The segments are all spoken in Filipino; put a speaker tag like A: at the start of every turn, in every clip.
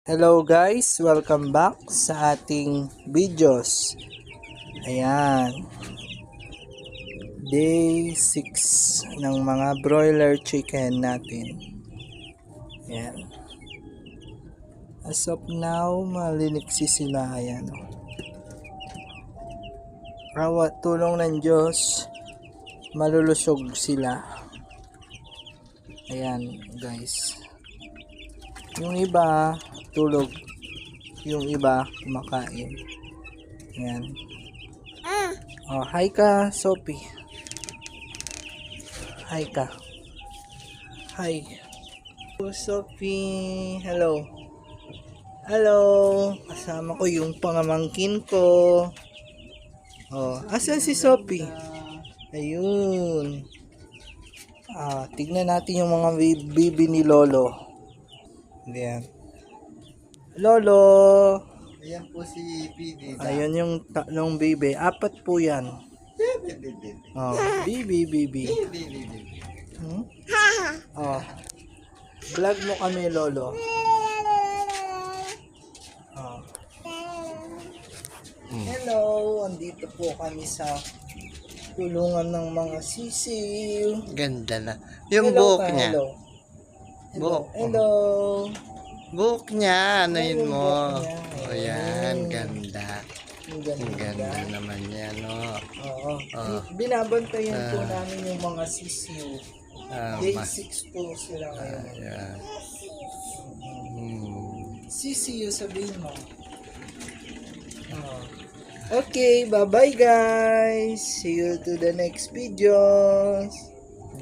A: Hello guys, welcome back sa ating videos. Ayan, day 6 ng mga broiler chicken natin. Ayan, as of now maliniksi sila. Ayan, rawa tulong ng Diyos, malulusog sila. Ayan guys, yung iba tulog, yung iba kumakain. Ayan. Oh, hi ka, Sophie. Hi ka. Hi. Oh, Sophie. Hello. Hello. Kasama ko yung pangamangkin ko. Oh, asan si Sophie? Ayun. Tignan natin yung mga bibi ni Lolo. Ayan. Lolo.
B: Ayan po si PD.
A: Ayan yung tatlong bibi. Apat po yan. Oh, bibi. Hmm? Oh. Vlog mo kami, Lolo. Oh. Hello, andito po kami sa tulungan ng mga sisiw.
B: Ganda na. Yung
A: Hello
B: buhok
A: ka,
B: niya.
A: hello. Hello.
B: Buhok.
A: Hello.
B: Buhok niya. Ano yun
A: Yung
B: mo?
A: buhok niya.
B: O yan. Ganda.
A: Ang
B: Ang ganda
A: ganda.
B: naman yan. No?
A: Oo.
B: Oh.
A: Binabantayan po namin yung mga sisiw. Day
B: Mas.
A: 6 po sila ngayon.
B: Ayan.
A: Sisiw, sabihin mo. Oh. Okay, bye-bye guys. See you to the next videos.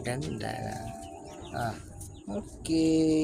B: Ganda. Ah.
A: Okay.